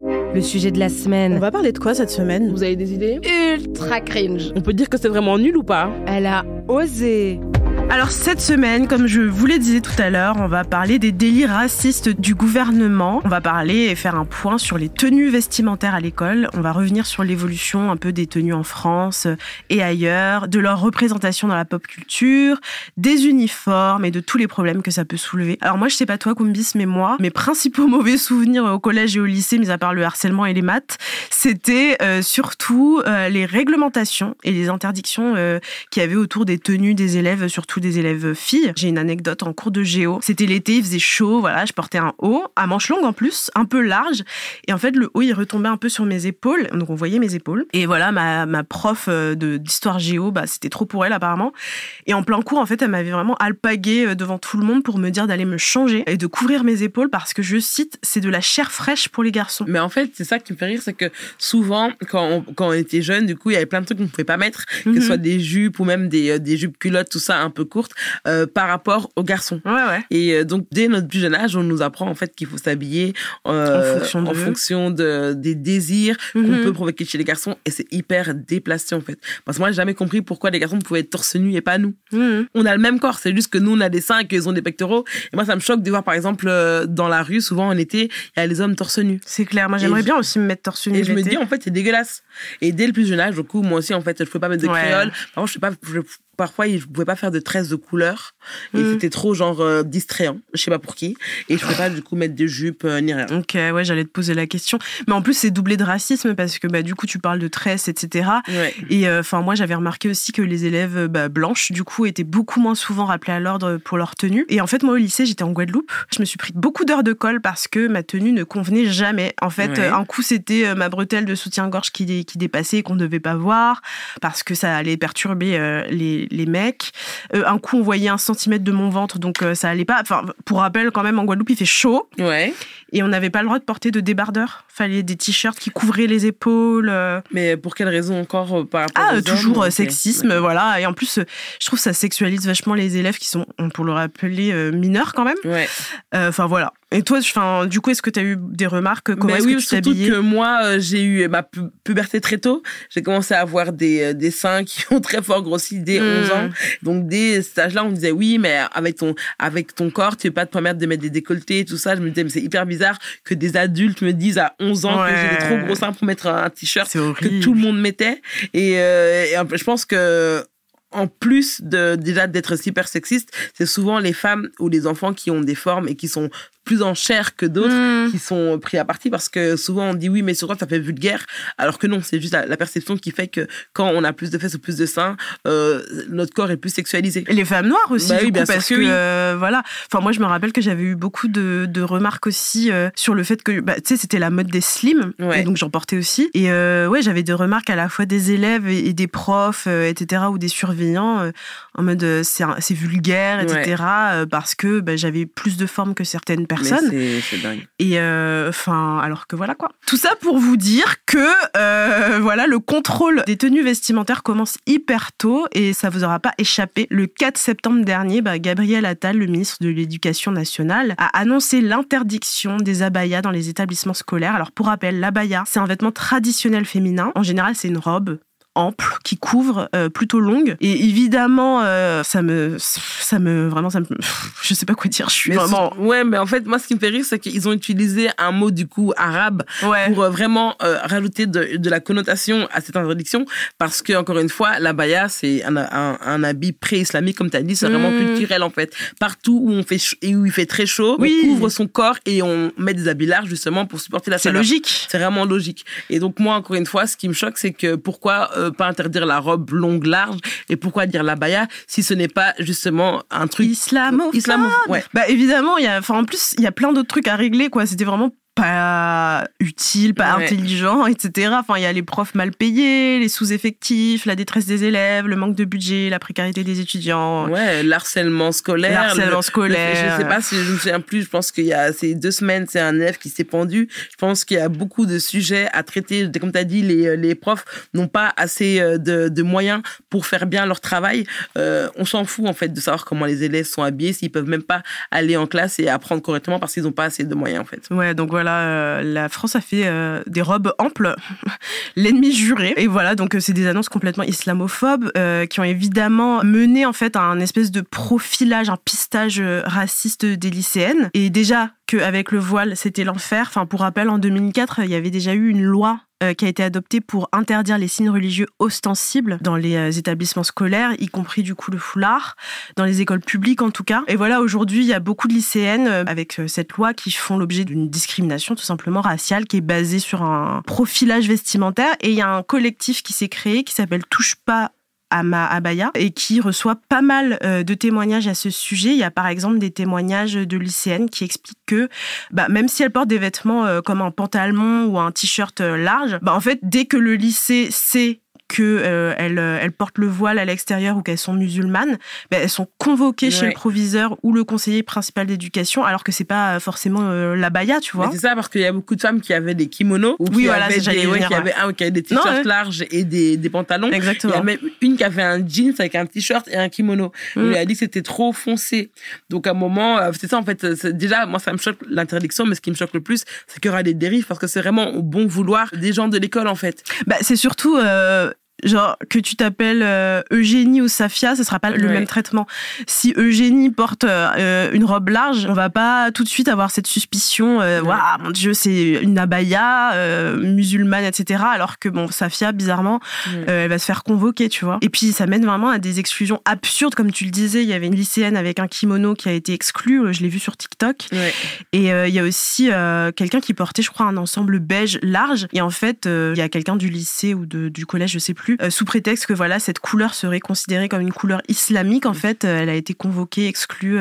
Le sujet de la semaine. On va parler de quoi cette semaine? Vous avez des idées? Ultra cringe. On peut dire que c'est vraiment nul ou pas? Elle a osé. Alors cette semaine, comme je vous le disais tout à l'heure, on va parler des délits racistes du gouvernement. On va parler et faire un point sur les tenues vestimentaires à l'école. On va revenir sur l'évolution un peu des tenues en France et ailleurs, de leur représentation dans la pop culture, des uniformes et de tous les problèmes que ça peut soulever. Alors moi, je sais pas toi, Kumbis, mais moi, mes principaux mauvais souvenirs au collège et au lycée, mis à part le harcèlement et les maths, c'était surtout les réglementations et les interdictions qu'il y avait autour des tenues des élèves, surtout des élèves filles. J'ai une anecdote en cours de géo. C'était l'été, il faisait chaud, voilà, je portais un haut, à manches longues en plus, un peu large. Et en fait, le haut, il retombait un peu sur mes épaules. Donc, on voyait mes épaules. Et voilà, ma prof d'histoire géo, c'était trop pour elle, apparemment. Et en plein cours, en fait, elle m'avait vraiment alpagué devant tout le monde pour me dire d'aller me changer et de couvrir mes épaules parce que, je cite, c'est de la chair fraîche pour les garçons. Mais en fait, c'est ça qui me fait rire, c'est que souvent, quand on était jeune, du coup, il y avait plein de trucs qu'on ne pouvait pas mettre, que ce soit des jupes ou même des jupes culottes, tout ça, un peu courtes, par rapport aux garçons. Ouais. Et donc, dès notre plus jeune âge, on nous apprend en fait qu'il faut s'habiller en fonction des désirs qu'on peut provoquer chez les garçons. Et c'est hyper déplacé en fait. Parce que moi, j'ai jamais compris pourquoi les garçons pouvaient être torse nu et pas nous. On a le même corps, c'est juste que nous, on a des seins et qu'ils ont des pectoraux. Et moi, ça me choque de voir, par exemple, dans la rue, souvent en été, il y a les hommes torse nu. C'est clair. Moi, j'aimerais bien aussi me mettre torse nu. Et je me dis, en fait, c'est dégueulasse. Et dès le plus jeune âge, du coup, moi aussi, en fait, je pouvais pas mettre de créole. Par contre, parfois, je pouvais pas faire de tresses de couleur. Et c'était trop, genre, distrayant. Je sais pas pour qui. Et je pouvais pas, du coup, mettre de jupe ni rien. Ok, ouais, j'allais te poser la question. Mais en plus, c'est doublé de racisme parce que, du coup, tu parles de tresses, etc. Ouais. Et, moi, j'avais remarqué aussi que les élèves, blanches, du coup, étaient beaucoup moins souvent rappelées à l'ordre pour leur tenue. Et en fait, moi, au lycée, j'étais en Guadeloupe. Je me suis pris beaucoup d'heures de colle parce que ma tenue ne convenait jamais. En fait, un coup, c'était ma bretelle de soutien-gorge qui dépassait et qu'on ne devait pas voir parce que ça allait perturber les mecs. Un coup, on voyait 1 centimètre de mon ventre, donc ça allait pas. Enfin, pour rappel, quand même, en Guadeloupe, il fait chaud. Ouais. Et on n'avait pas le droit de porter de débardeur. Fallait des t-shirts qui couvraient les épaules. Mais pour quelle raison encore par rapport aux toujours hommes, sexisme, okay. Voilà. Et en plus, je trouve que ça sexualise vachement les élèves qui sont, pour le rappeler, mineurs quand même. Ouais. Enfin, voilà. Et toi, du coup, est-ce que tu as eu des remarques? Comment est-ce que tu t'habillais? Surtout que moi, j'ai eu ma puberté très tôt. J'ai commencé à avoir des seins qui ont très fort grossi dès 11 ans. Donc, dès cet âge-là, on me disait, oui, mais avec ton corps, tu ne veux pas te permettre de mettre des décolletés et tout ça. Je me disais, mais c'est hyper bizarre que des adultes me disent à 11 ans que j'ai des trop gros seins pour mettre un t-shirt que tout le monde mettait. Et je pense que en plus déjà d'être super sexiste, c'est souvent les femmes ou les enfants qui ont des formes et qui sont plus en chair que d'autres qui sont pris à partie parce que souvent on dit oui mais sur toi ça fait vulgaire alors que non, c'est juste la perception qui fait que quand on a plus de fesses ou plus de seins notre corps est plus sexualisé. Et les femmes noires aussi oui, bien parce sûr que voilà, enfin moi je me rappelle que j'avais eu beaucoup de remarques aussi sur le fait que tu sais c'était la mode des slims et donc j'en portais aussi et j'avais des remarques à la fois des élèves et des profs etc. ou des surveillants en mode c'est vulgaire etc. Parce que j'avais plus de formes que certaines personnes. C'est dingue. Et alors que voilà quoi. Tout ça pour vous dire que le contrôle des tenues vestimentaires commence hyper tôt et ça vous aura pas échappé. Le 4 septembre dernier, Gabriel Attal, le ministre de l'Éducation nationale, a annoncé l'interdiction des abayas dans les établissements scolaires. Alors pour rappel, l'abaya, c'est un vêtement traditionnel féminin. En général, c'est une robe ample qui couvre plutôt longue et évidemment je sais pas quoi dire, je suis vraiment mais en fait moi ce qui me fait rire c'est qu'ils ont utilisé un mot du coup arabe pour vraiment rajouter de la connotation à cette interdiction parce que encore une fois l'abaya c'est un habit pré-islamique comme tu as dit, c'est vraiment culturel en fait. Partout où il fait très chaud, on couvre son corps et on met des habits larges justement pour supporter la chaleur. C'est logique. C'est vraiment logique. Et donc moi encore une fois ce qui me choque c'est que pourquoi pas interdire la robe longue large et pourquoi dire l'abaya si ce n'est pas justement un truc islamophobe. Évidemment en plus il y a plein d'autres trucs à régler quoi, c'était vraiment pas utile, pas intelligent, etc. Enfin, il y a les profs mal payés, les sous-effectifs, la détresse des élèves, le manque de budget, la précarité des étudiants. L'harcèlement scolaire. Je sais pas si je me souviens plus, je pense qu'il y a ces 2 semaines, c'est un élève qui s'est pendu. Je pense qu'il y a beaucoup de sujets à traiter. Comme tu as dit, les profs n'ont pas assez de moyens pour faire bien leur travail. On s'en fout, en fait, de savoir comment les élèves sont habillés, s'ils peuvent même pas aller en classe et apprendre correctement parce qu'ils n'ont pas assez de moyens, en fait. Donc voilà. voilà, la France a fait des robes amples, l'ennemi juré. Et voilà, donc c'est des annonces complètement islamophobes qui ont évidemment mené en fait à un espèce de profilage, un pistage raciste des lycéennes. Et déjà qu'avec le voile, c'était l'enfer. Enfin, pour rappel, en 2004, il y avait déjà eu une loi qui a été adoptée pour interdire les signes religieux ostensibles dans les établissements scolaires, y compris du coup le foulard, dans les écoles publiques en tout cas. Et voilà, aujourd'hui, il y a beaucoup de lycéennes avec cette loi qui font l'objet d'une discrimination tout simplement raciale qui est basée sur un profilage vestimentaire. Et il y a un collectif qui s'est créé qui s'appelle Touche pas à ma abaya et qui reçoit pas mal de témoignages à ce sujet. Il y a par exemple des témoignages de lycéennes qui expliquent que même si elles portent des vêtements comme un pantalon ou un t-shirt large, en fait, dès que le lycée sait qu'elles portent le voile à l'extérieur ou qu'elles sont musulmanes, elles sont convoquées chez le proviseur ou le conseiller principal d'éducation, alors que c'est pas forcément l'abaya, tu vois. Mais c'est ça, parce qu'il y a beaucoup de femmes qui avaient des kimonos, ou qui avaient des t-shirts larges et des pantalons. Exactement. Il y a même une qui avait un jeans avec un t-shirt et un kimono. On lui a dit que c'était trop foncé. Donc à un moment, c'est ça en fait. Déjà, moi ça me choque l'interdiction, mais ce qui me choque le plus, c'est qu'il y aura des dérives, parce que c'est vraiment au bon vouloir des gens de l'école en fait. C'est surtout genre que tu t'appelles Eugénie ou Safia, ce sera pas le même traitement. Si Eugénie porte une robe large, on va pas tout de suite avoir cette suspicion waouh, mon Dieu, c'est une abaya musulmane, etc. Alors que Safia, bizarrement, elle va se faire convoquer, tu vois. Et puis ça mène vraiment à des exclusions absurdes, comme tu le disais. Il y avait une lycéenne avec un kimono qui a été exclue, je l'ai vu sur TikTok. Et il y a aussi quelqu'un qui portait, je crois, un ensemble beige large. Et en fait, il y a quelqu'un du lycée ou du collège, je sais plus, sous prétexte que voilà, cette couleur serait considérée comme une couleur islamique. En fait, elle a été convoquée, exclue.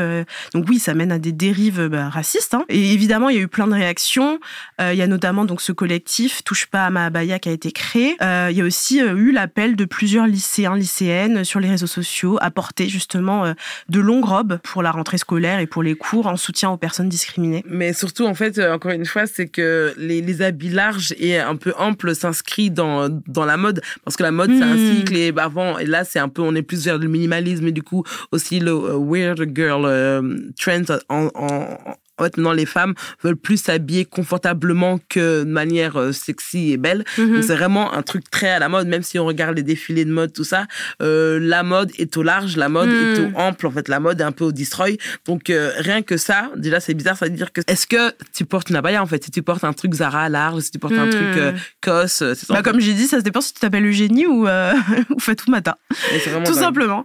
Donc oui, ça mène à des dérives racistes. Hein. Et évidemment, il y a eu plein de réactions. Il y a notamment donc ce collectif Touche pas à ma abaya qui a été créé. Il y a aussi eu l'appel de plusieurs lycéens, lycéennes sur les réseaux sociaux à porter justement de longues robes pour la rentrée scolaire et pour les cours en soutien aux personnes discriminées. Mais surtout, en fait, encore une fois, c'est que les habits larges et un peu amples s'inscrivent dans la mode, parce que la mode, c'est un cycle, et avant, et là, c'est un peu, on est plus vers le minimalisme, et du coup, aussi le weird girl trend en fait, maintenant, les femmes veulent plus s'habiller confortablement que de manière sexy et belle. Donc, c'est vraiment un truc très à la mode, même si on regarde les défilés de mode, tout ça. La mode est au large, la mode est au ample. En fait, la mode est un peu au destroy. Donc, rien que ça, déjà, c'est bizarre. Ça veut dire que, est-ce que tu portes une abaya, en fait? Si tu portes un truc Zara large, si tu portes un truc COS, c'est ça. Comme j'ai dit, ça se dépend si tu t'appelles Eugénie ou Fatoumata. Tout simplement.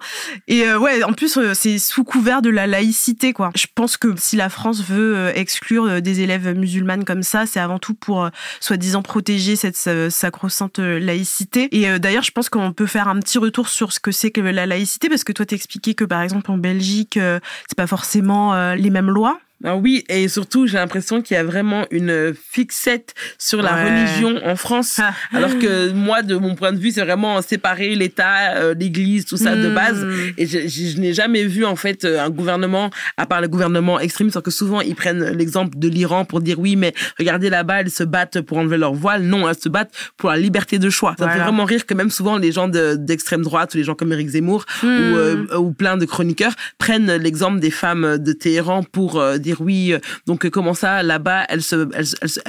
Et en plus, c'est sous couvert de la laïcité, quoi. Je pense que si la France veut exclure des élèves musulmanes comme ça, c'est avant tout pour soi-disant protéger cette sacro-sainte laïcité. Et d'ailleurs, je pense qu'on peut faire un petit retour sur ce que c'est que la laïcité, parce que toi, t'expliquais que par exemple en Belgique, c'est pas forcément les mêmes lois. Oui, et surtout, j'ai l'impression qu'il y a vraiment une fixette sur la religion en France. Alors que moi, de mon point de vue, c'est vraiment séparer l'État, l'Église, tout ça de base. Et je n'ai jamais vu, en fait, un gouvernement, à part le gouvernement extrême, parce que souvent, ils prennent l'exemple de l'Iran pour dire oui, mais regardez là-bas, elles se battent pour enlever leur voile. Non, elles se battent pour la liberté de choix. Ça me fait vraiment rire que même souvent, les gens d'extrême droite, ou les gens comme Éric Zemmour, ou plein de chroniqueurs, prennent l'exemple des femmes de Téhéran pour dire oui, donc comment ça, là-bas, elles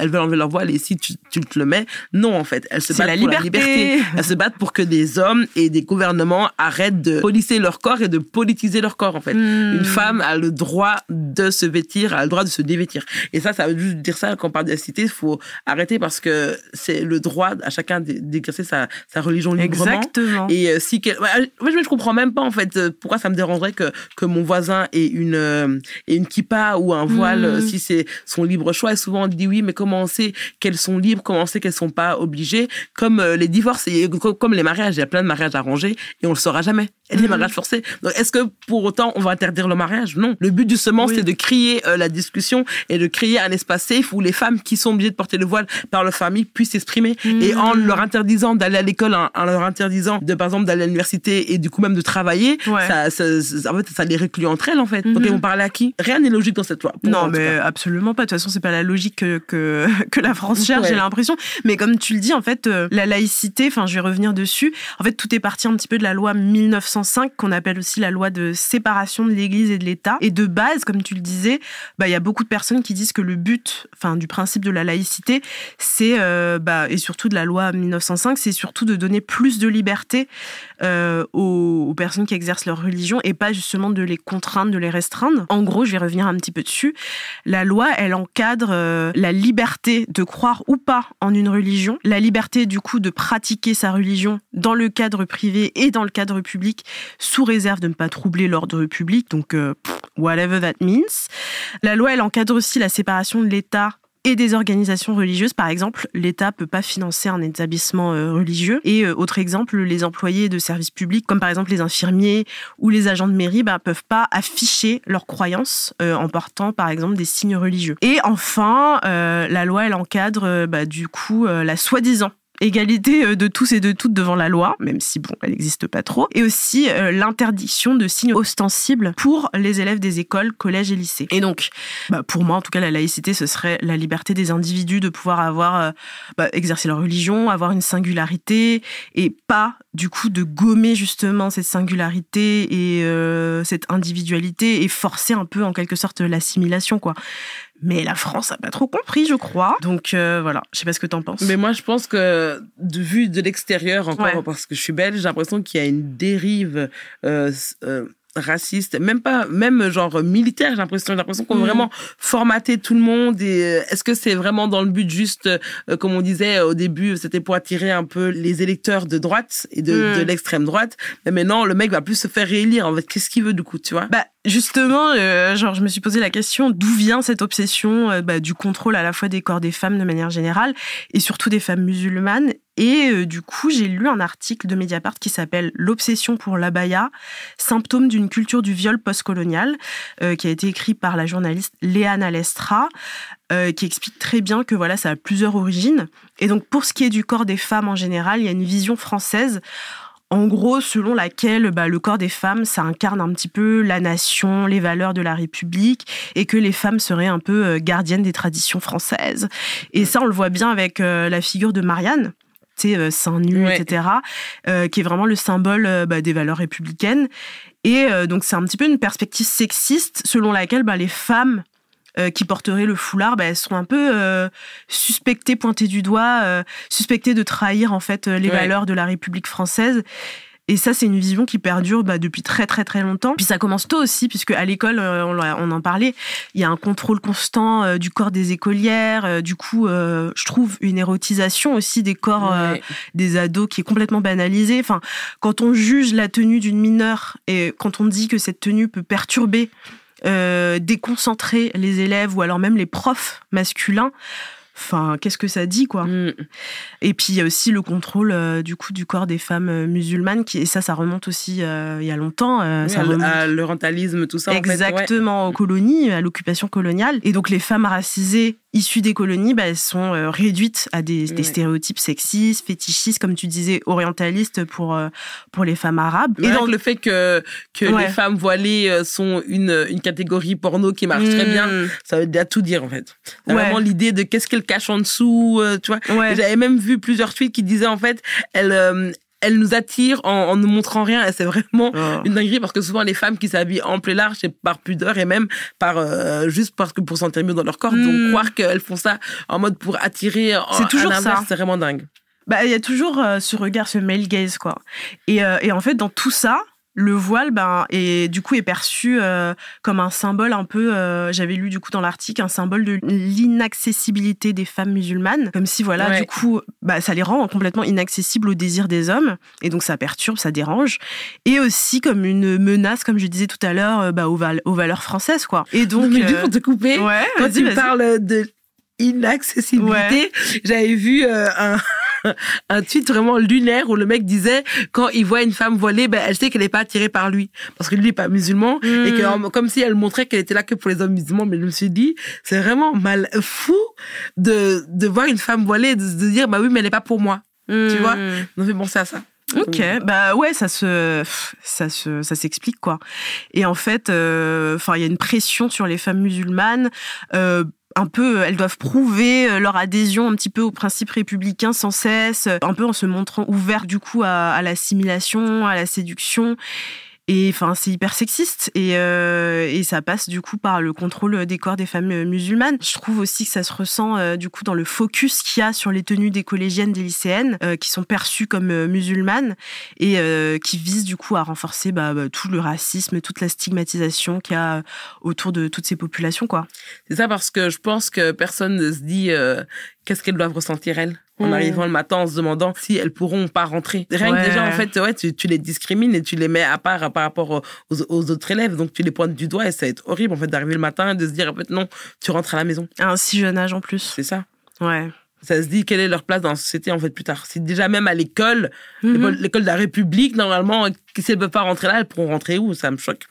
veulent enlever leur voile, et si tu te le mets, non, en fait, elles se battent pour la liberté. Elles se battent pour que des hommes et des gouvernements arrêtent de policer leur corps et de politiser leur corps, en fait. Une femme a le droit de se vêtir, a le droit de se dévêtir. Et ça veut juste dire ça, quand on parle de laïcité, il faut arrêter, parce que c'est le droit à chacun d'exercer sa religion librement. Exactement. Et si je comprends même pas, en fait, pourquoi ça me dérangerait que mon voisin ait une kippa ou un voile, si c'est son libre choix. Et souvent on dit oui, mais comment on sait qu'elles sont libres, comment on sait qu'elles sont pas obligées, comme les divorces et comme les mariages. Il y a plein de mariages arrangés et on le saura jamais. Et les mariages forcés. Donc est-ce que pour autant on va interdire le mariage? Non. Le but justement, c'est de créer la discussion et de créer un espace safe où les femmes qui sont obligées de porter le voile par leur famille puissent s'exprimer. Et en leur interdisant d'aller à l'école, en leur interdisant par exemple d'aller à l'université et du coup même de travailler, en fait, ça les reclue entre elles, en fait. Donc elles vont parler à qui? Rien n'est logique dans cette loi. Non, mais absolument pas. De toute façon, c'est pas la logique que la France cherche, j'ai l'impression. Mais comme tu le dis, en fait, la laïcité, je vais revenir dessus. En fait, tout est parti un petit peu de la loi 1905 1905 qu'on appelle aussi la loi de séparation de l'Église et de l'État. Et de base, comme tu le disais, il y a beaucoup de personnes qui disent que le but, du principe de la laïcité, c'est, et surtout de la loi 1905, c'est surtout de donner plus de liberté aux personnes qui exercent leur religion et pas justement de les contraindre, de les restreindre. En gros, je vais revenir un petit peu dessus. La loi, elle encadre la liberté de croire ou pas en une religion, la liberté du coup de pratiquer sa religion dans le cadre privé et dans le cadre public, sous réserve de ne pas troubler l'ordre public, donc whatever that means. La loi, elle encadre aussi la séparation de l'État et des organisations religieuses. Par exemple, l'État peut pas financer un établissement religieux. Et autre exemple, les employés de services publics, comme par exemple les infirmiers ou les agents de mairie, peuvent pas afficher leurs croyances en portant par exemple des signes religieux. Et enfin, la loi, elle encadre du coup la soi-disant égalité de tous et de toutes devant la loi, même si elle n'existe pas trop, et aussi l'interdiction de signes ostensibles pour les élèves des écoles, collèges et lycées. Et donc, pour moi, en tout cas, la laïcité, ce serait la liberté des individus de pouvoir avoir, exercer leur religion, avoir une singularité, et pas, du coup, de gommer justement cette singularité et cette individualité et forcer un peu, en quelque sorte, l'assimilation, quoi. Mais la France n'a pas trop compris, je crois. Donc voilà, je sais pas ce que t'en penses. Mais moi, je pense que, vu de l'extérieur encore, parce que je suis belge, j'ai l'impression qu'il y a une dérive raciste, même genre militaire, j'ai l'impression qu'on a vraiment formaté tout le monde. Et est-ce que c'est vraiment dans le but juste, comme on disait au début, c'était pour attirer un peu les électeurs de droite et de l'extrême droite. Mais maintenant, le mec va plus se faire réélire. En fait, qu'est-ce qu'il veut du coup, tu vois? Justement, je me suis posé la question d'où vient cette obsession du contrôle à la fois des corps des femmes de manière générale et surtout des femmes musulmanes. Et du coup, j'ai lu un article de Mediapart qui s'appelle « L'obsession pour l'abaya, symptôme d'une culture du viol postcolonial », qui a été écrit par la journaliste Léana Lestra, qui explique très bien que voilà, ça a plusieurs origines. Et donc, pour ce qui est du corps des femmes en général, il y a une vision française, en gros, selon laquelle le corps des femmes, ça incarne un petit peu la nation, les valeurs de la République, et que les femmes seraient un peu gardiennes des traditions françaises. Et ça, on le voit bien avec la figure de Marianne, seins nus, etc., qui est vraiment le symbole des valeurs républicaines. Et donc, c'est un petit peu une perspective sexiste selon laquelle les femmes qui porteraient le foulard, elles seront un peu suspectées, pointées du doigt, suspectées de trahir en fait les valeurs de la République française. Et ça, c'est une vision qui perdure depuis très très très longtemps. Puis ça commence tôt aussi, puisque à l'école, on en parlait, il y a un contrôle constant du corps des écolières. Du coup, je trouve une érotisation aussi des corps des ados qui est complètement banalisée. Enfin, quand on juge la tenue d'une mineure et quand on dit que cette tenue peut perturber, déconcentrer les élèves ou alors même les profs masculins, enfin, qu'est-ce que ça dit, quoi. Et puis, il y a aussi le contrôle, du coup, du corps des femmes musulmanes, et ça remonte aussi il y a longtemps. À l'orientalisme, tout ça, exactement, aux colonies, à l'occupation coloniale. Et donc, les femmes racisées issues des colonies, elles sont réduites à des stéréotypes sexistes, fétichistes, comme tu disais, orientalistes pour les femmes arabes. Et donc, le fait que les femmes voilées sont une catégorie porno qui marche très bien, ça veut déjà tout dire, en fait. Vraiment l'idée de qu'est-ce qu'elle cache en dessous, tu vois. J'avais même vu plusieurs tweets qui disaient, en fait, elle nous attire en ne montrant rien, et c'est vraiment une dinguerie, parce que souvent les femmes qui s'habillent ample et large, c'est par pudeur et même juste parce que pour sentir mieux dans leur corps. Donc croire qu'elles font ça en mode pour attirer, c'est toujours ça. C'est vraiment dingue. Il y a toujours ce regard, ce male gaze, quoi. Et en fait, dans tout ça, le voile, est perçu comme un symbole un peu, j'avais lu du coup dans l'article, un symbole de l'inaccessibilité des femmes musulmanes, comme si du coup, ça les rend complètement inaccessibles au désir des hommes, et donc ça perturbe, ça dérange, et aussi comme une menace, comme je disais tout à l'heure, aux valeurs françaises, quoi. Et donc, mais juste pour te couper, quand tu parles de inaccessibilité, j'avais vu un tweet vraiment lunaire où le mec disait, quand il voit une femme voilée, elle sait qu'elle n'est pas attirée par lui parce que lui n'est pas musulman, et que comme si elle montrait qu'elle était là que pour les hommes musulmans. Mais je me suis dit, c'est vraiment fou de voir une femme voilée, de dire oui, mais elle n'est pas pour moi, tu vois. On fait penser à ça. Ok, ça s'explique, quoi. Et en fait, il y a une pression sur les femmes musulmanes, un peu, elles doivent prouver leur adhésion un petit peu aux principes républicains sans cesse, un peu en se montrant ouvertes du coup à l'assimilation, à la séduction. Et enfin, c'est hyper sexiste et ça passe du coup par le contrôle des corps des femmes musulmanes. Je trouve aussi que ça se ressent du coup dans le focus qu'il y a sur les tenues des collégiennes, des lycéennes qui sont perçues comme musulmanes et qui visent du coup à renforcer tout le racisme, toute la stigmatisation qu'il y a autour de toutes ces populations, quoi. C'est ça, parce que je pense que personne ne se dit qu'est-ce qu'elles doivent ressentir elles. En arrivant le matin en se demandant si elles pourront pas rentrer. Rien que déjà, en fait, tu les discrimines et tu les mets à part par rapport aux autres élèves. Donc, tu les pointes du doigt et ça va être horrible, en fait, d'arriver le matin et de se dire, en fait, non, tu rentres à la maison. À un si jeune âge, en plus. C'est ça. Ouais. Ça se dit quelle est leur place dans la société, en fait, plus tard. C'est déjà même à l'école, l'école de la République, normalement, si elles ne peuvent pas rentrer là, elles pourront rentrer où? Ça me choque.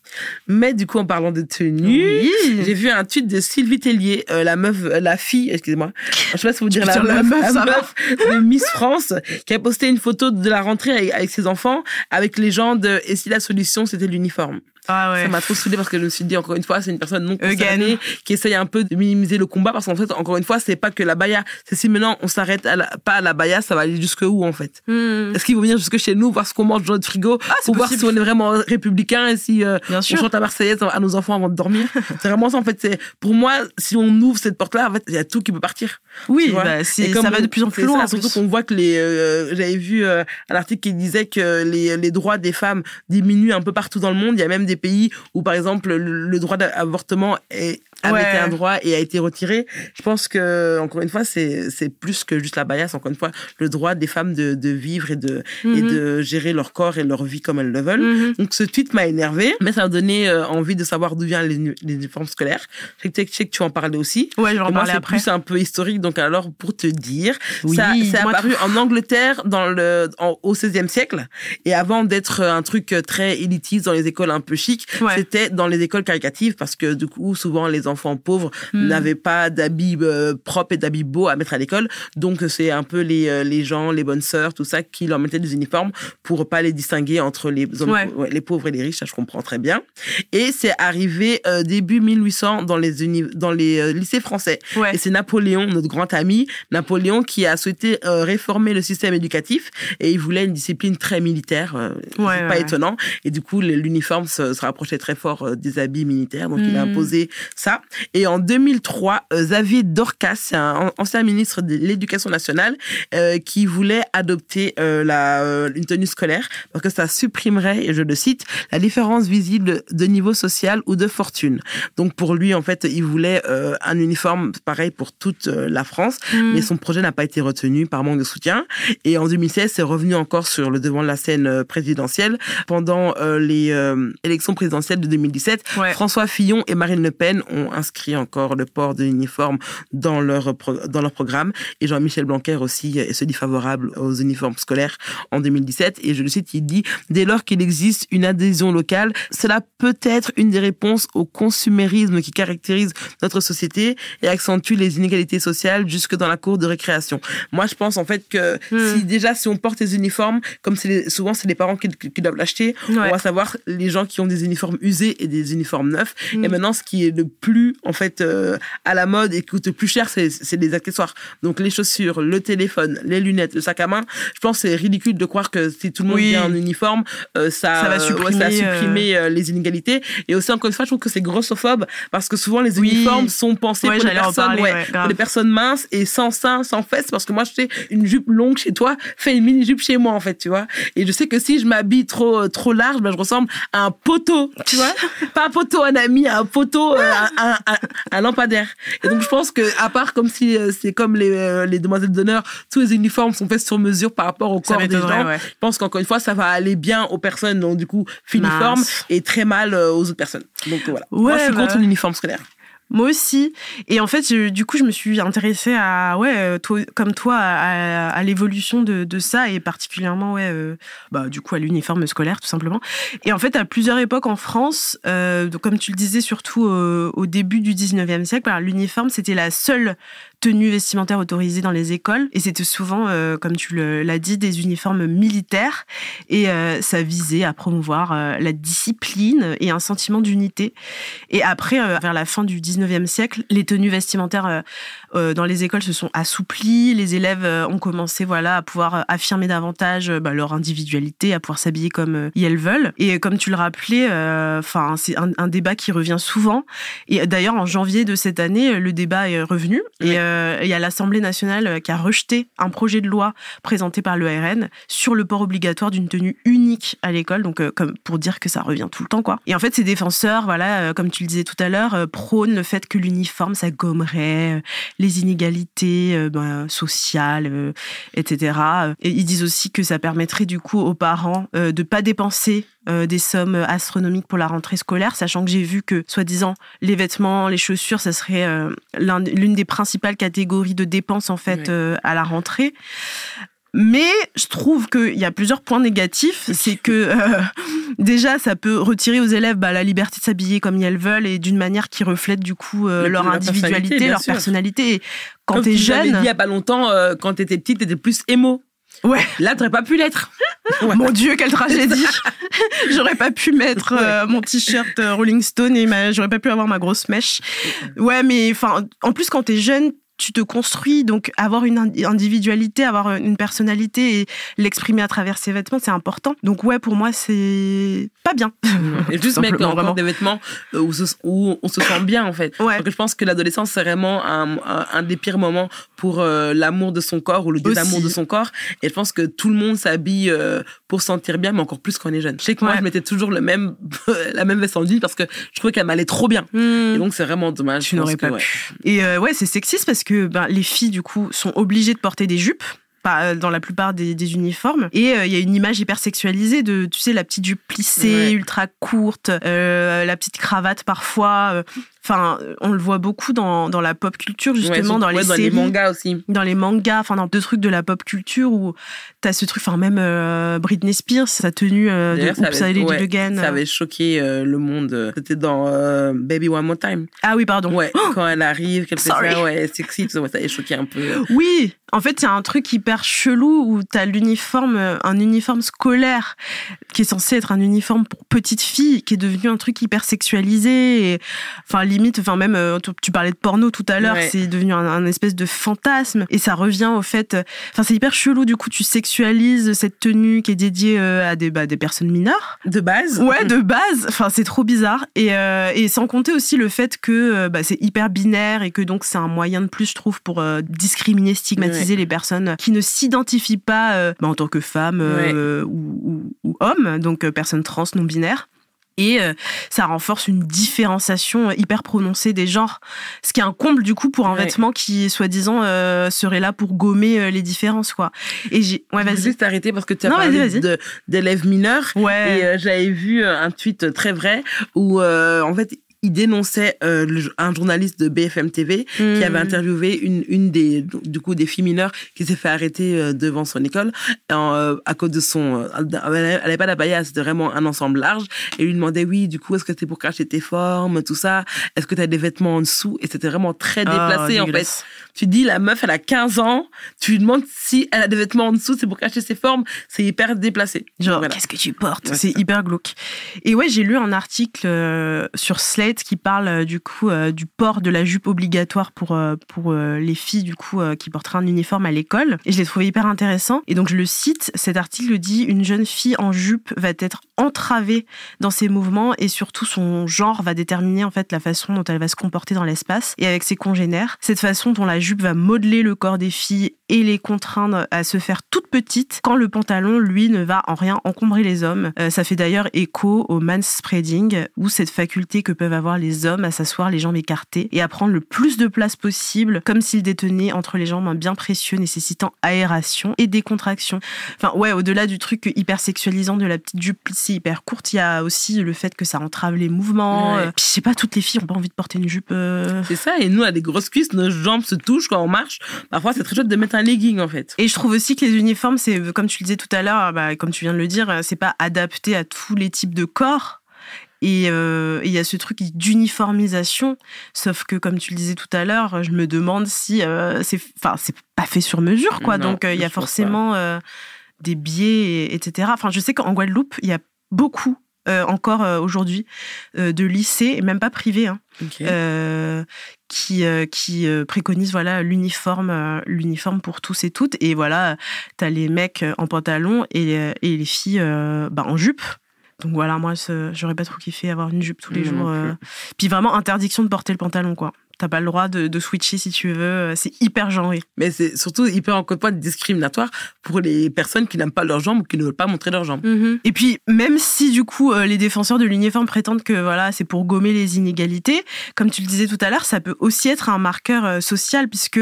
Mais du coup, en parlant de tenue, j'ai vu un tweet de Sylvie Tellier, la fille, excusez-moi, je sais pas si vous dire la meuf de Miss France, qui a posté une photo de la rentrée avec ses enfants, avec les gens de « Et si la solution, c'était l'uniforme ?» Ah ouais. Ça m'a trop saoulée parce que je me suis dit, encore une fois, c'est une personne non concernée qui essaye un peu de minimiser le combat, parce qu'en fait, encore une fois, c'est pas que la baya. C'est si maintenant on s'arrête pas à la baya, ça va aller jusque où, en fait? Est-ce qu'ils vont venir jusque chez nous, voir ce qu'on mange dans notre frigo, pour voir si on est vraiment républicain et si on chante à Marseillaise à nos enfants avant de dormir? C'est vraiment ça, en fait. Pour moi, si on ouvre cette porte-là, en fait, il y a tout qui peut partir. Oui, ça va de plus en plus loin. Surtout qu'on voit que j'avais vu un article qui disait que les droits des femmes diminuent un peu partout dans le monde. Il y a même des pays où, par exemple, le droit d'avortement avait été un droit et a été retiré. Je pense que, encore une fois, c'est plus que juste la baillasse. Encore une fois, le droit des femmes de vivre et de gérer leur corps et leur vie comme elles le veulent. Donc, ce tweet m'a énervé, mais ça m'a donné envie de savoir d'où viennent les uniformes scolaires. Je sais que tu en parlais aussi. Ouais, je vais en parler après. C'est plus un peu historique. Donc, alors, pour te dire, c'est apparu en Angleterre au XVIe siècle. Et avant d'être un truc très élitiste dans les écoles un peu chic, c'était dans les écoles caritatives, parce que du coup, souvent, les enfants pauvres n'avaient pas d'habits propres et d'habits beaux à mettre à l'école. Donc, c'est un peu les gens, les bonnes sœurs, tout ça, qui leur mettaient des uniformes pour pas les distinguer entre les les pauvres et les riches. Ça, je comprends très bien. Et c'est arrivé début 1800 dans les lycées français. Ouais. Et c'est Napoléon, notre grand ami, Napoléon, qui a souhaité réformer le système éducatif, et il voulait une discipline très militaire. C'est pas étonnant. Et du coup, l'uniforme se rapprochait très fort des habits militaires. Donc, il a imposé ça. Et en 2003, Xavier Dorcas, un ancien ministre de l'Éducation nationale, qui voulait adopter une tenue scolaire parce que ça supprimerait, et je le cite, la différence visible de niveau social ou de fortune. Donc, pour lui, en fait, il voulait un uniforme pareil pour toute la France, mais son projet n'a pas été retenu par manque de soutien. Et en 2016, c'est revenu encore sur le devant de la scène présidentielle. Pendant les élections présidentielles de 2017, François Fillon et Marine Le Pen ont inscrit encore le port de l'uniforme dans leur programme. Et Jean-Michel Blanquer aussi se dit favorable aux uniformes scolaires en 2017. Et je le cite, il dit « Dès lors qu'il existe une adhésion locale, cela peut être une des réponses au consumérisme qui caractérise notre société et accentue les inégalités sociales jusque dans la cour de récréation. » Moi, je pense en fait que si on porte les uniformes, comme souvent c'est les parents qui doivent l'acheter, on va savoir les gens qui ont des uniformes usés et des uniformes neufs. Et maintenant, ce qui est le plus en fait à la mode et qui coûte le plus cher, c'est les accessoires. Donc les chaussures, le téléphone, les lunettes, le sac à main. Je pense que c'est ridicule de croire que si tout le monde vient en uniforme, ça va supprimer les inégalités. Et aussi, encore une fois, je trouve que c'est grossophobe parce que souvent les uniformes sont pensés pour les personnes minces et sans seins, sans fesses. Parce que moi, je sais, une jupe longue chez toi fait une mini-jupe chez moi, en fait, tu vois. Et je sais que si je m'habille trop large, je ressemble à un poteau, tu vois. Pas un poteau, un ami, un poteau, un lampadaire. Et donc, je pense que, à part comme si c'est comme les demoiselles d'honneur, tous les uniformes sont faits sur mesure par rapport au corps des gens. Je pense qu'encore une fois, ça va aller bien aux personnes, donc du coup, filiformes et très mal aux autres personnes. Donc voilà. Moi, je suis contre l'uniforme scolaire. Moi aussi. Et en fait, du coup, je me suis intéressée comme toi, à l'évolution de ça et particulièrement, du coup, à l'uniforme scolaire, tout simplement. Et en fait, à plusieurs époques en France, donc, comme tu le disais, surtout au début du 19e siècle, l'uniforme, c'était la seule tenues vestimentaires autorisées dans les écoles. Et c'était souvent, comme tu l'as dit, des uniformes militaires. Et ça visait à promouvoir la discipline et un sentiment d'unité. Et après, vers la fin du 19e siècle, les tenues vestimentaires dans les écoles se sont assouplies. Les élèves ont commencé à pouvoir affirmer davantage leur individualité, à pouvoir s'habiller comme elles veulent. Et comme tu le rappelais, c'est un débat qui revient souvent. Et d'ailleurs, en janvier de cette année, le débat est revenu. Oui. Et il y a l'Assemblée nationale qui a rejeté un projet de loi présenté par le RN sur le port obligatoire d'une tenue unique à l'école. Donc, comme pour dire que ça revient tout le temps, quoi. Et en fait, ces défenseurs, comme tu le disais tout à l'heure, prônent le fait que l'uniforme, ça gommerait les inégalités sociales, etc. Et ils disent aussi que ça permettrait du coup aux parents de pas dépenser des sommes astronomiques pour la rentrée scolaire, sachant que j'ai vu que, soi-disant, les vêtements, les chaussures, ça serait l'une des principales catégories de dépenses, en fait, à la rentrée. Mais je trouve qu'il y a plusieurs points négatifs. C'est que, déjà, ça peut retirer aux élèves la liberté de s'habiller comme ils veulent et d'une manière qui reflète, du coup, leur individualité, leur personnalité. Et quand t'es jeune... Comme tu dit il y a pas longtemps, quand t'étais petite, t'étais plus émo. Ouais. Là, t'aurais pas pu l'être. Ouais. Mon Dieu, quelle tragédie. J'aurais pas pu mettre mon t-shirt Rolling Stone et j'aurais pas pu avoir ma grosse mèche. Ouais, mais en plus, quand t'es jeune, tu te construis, donc avoir une individualité, avoir une personnalité et l'exprimer à travers ses vêtements, c'est important. Donc ouais, pour moi, c'est pas bien. Et juste mettre encore des vêtements où on se sent bien, en fait. Ouais. Donc je pense que l'adolescence, c'est vraiment un des pires moments pour l'amour de son corps ou le désamour de son corps. Et je pense que tout le monde s'habille pour se sentir bien, mais encore plus quand on est jeune. Je sais que moi, je mettais toujours la même veste en jean parce que je trouvais qu'elle m'allait trop bien. Et donc, c'est vraiment dommage. Tu n'aurais pas pu. Et c'est sexiste parce que les filles, du coup, sont obligées de porter des jupes dans la plupart des uniformes. Et il y a une image hyper sexualisée de, tu sais, la petite jupe plissée, ultra courte, la petite cravate parfois... on le voit beaucoup dans la pop culture, justement, dans les séries. Dans les mangas aussi. Dans les mangas, dans deux trucs de la pop culture où t'as ce truc, même Britney Spears, sa tenue de Oops, I Did It Again. Ça avait choqué le monde. C'était dans Baby One More Time. Ah oui, pardon. Ouais, quand elle arrive, qu'elle fait ça, sexy, ça avait choqué un peu. Oui, en fait, il y a un truc hyper chelou où t'as un uniforme scolaire qui est censé être un uniforme pour petite fille, qui est devenu un truc hyper sexualisé et, limite, même, tu parlais de porno tout à l'heure, c'est devenu un espèce de fantasme et ça revient au fait, c'est hyper chelou, du coup, tu sexualises cette tenue qui est dédiée à des personnes mineures. De base. Ouais, de base. C'est trop bizarre. Et sans compter aussi le fait que c'est hyper binaire et que donc c'est un moyen de plus, je trouve, pour discriminer, stigmatiser les personnes qui ne s'identifient pas en tant que femmes ou hommes, donc personnes trans, non binaires. Et ça renforce une différenciation hyper prononcée des genres. Ce qui est un comble, du coup, pour un vêtement qui, soi-disant, serait là pour gommer les différences, quoi. Et vas-y. Je vais juste arrêter parce que tu as parlé d'élèves mineurs. Ouais. Et j'avais vu un tweet très vrai où, en fait, il dénonçait un journaliste de BFM TV qui avait interviewé une des filles mineures qui s'est fait arrêter devant son école à cause de son... Elle n'avait pas d'abaya, c'était vraiment un ensemble large. Et lui demandait, oui, du coup, est-ce que c'était pour cacher tes formes, tout ça? Est-ce que tu as des vêtements en dessous? Et c'était vraiment très déplacé, en fait. Tu dis, la meuf, elle a 15 ans, tu lui demandes si elle a des vêtements en dessous, c'est pour cacher ses formes, c'est hyper déplacé. Genre, qu'est-ce que tu portes? C'est hyper glauque. Et ouais, j'ai lu un article sur Slate qui parle du coup du port de la jupe obligatoire pour les filles du coup qui porteraient un uniforme à l'école, et je l'ai trouvé hyper intéressant. Et donc je le cite, cet article dit: une jeune fille en jupe va être entravée dans ses mouvements et surtout son genre va déterminer en fait la façon dont elle va se comporter dans l'espace et avec ses congénères. Cette façon dont la jupe va modeler le corps des filles et les contraindre à se faire toutes petites quand le pantalon, lui, ne va en rien encombrer les hommes. Ça fait d'ailleurs écho au manspreading, ou cette faculté que peuvent avoir les hommes à s'asseoir les jambes écartées et à prendre le plus de place possible, comme s'ils détenaient entre les jambes un bien précieux nécessitant aération et décontraction. Au-delà du truc hyper sexualisant de la petite jupe plissée hyper courte, il y a aussi le fait que ça entrave les mouvements. Puis je sais pas, toutes les filles ont pas envie de porter une jupe. C'est ça, et nous, on a des grosses cuisses, nos jambes se touchent quand on marche. Parfois, c'est très chouette de mettre un legging, en fait. Et je trouve aussi que les uniformes, c'est, comme tu le disais tout à l'heure, comme tu viens de le dire, c'est pas adapté à tous les types de corps. Et il y a ce truc d'uniformisation, sauf que, comme tu le disais tout à l'heure, je me demande si c'est pas fait sur mesure, quoi. Non, donc il y a forcément des biais, etc. Enfin, je sais qu'en Guadeloupe, il y a beaucoup encore aujourd'hui de lycées, et même pas privés, hein, qui préconisent l'uniforme pour tous et toutes. Et voilà, t'as les mecs en pantalon et les filles en jupe. Donc voilà, moi, j'aurais pas trop kiffé avoir une jupe tous les jours. Puis vraiment, interdiction de porter le pantalon, quoi. T'as pas le droit de switcher si tu veux. C'est hyper genré. Mais c'est surtout hyper, encore une fois, discriminatoire pour les personnes qui n'aiment pas leurs jambes ou qui ne veulent pas montrer leurs jambes. Mm-hmm. Et puis, même si du coup, les défenseurs de l'uniforme prétendent que voilà, c'est pour gommer les inégalités, comme tu le disais tout à l'heure, ça peut aussi être un marqueur social, puisque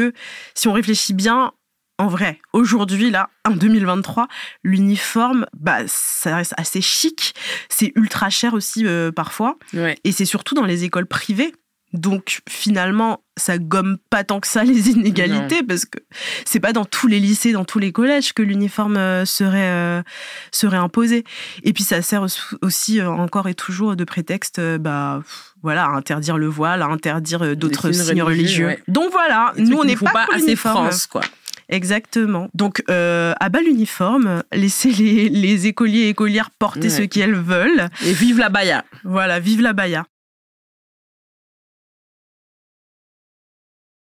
si on réfléchit bien, en vrai, aujourd'hui, là, en 2023, l'uniforme, ça reste assez chic. C'est ultra cher aussi, parfois. Ouais. Et c'est surtout dans les écoles privées. Donc, finalement, ça gomme pas tant que ça les inégalités, parce que c'est pas dans tous les lycées, dans tous les collèges que l'uniforme serait imposé. Et puis, ça sert aussi encore et toujours de prétexte, à interdire le voile, à interdire d'autres signes religieux. Ouais. Donc voilà, nous, on n'est pas assez France, quoi. Exactement. Donc, à bas l'uniforme, laissez les écoliers et écolières porter ce qu'elles veulent. Et vive la baya. Voilà, vive la baya.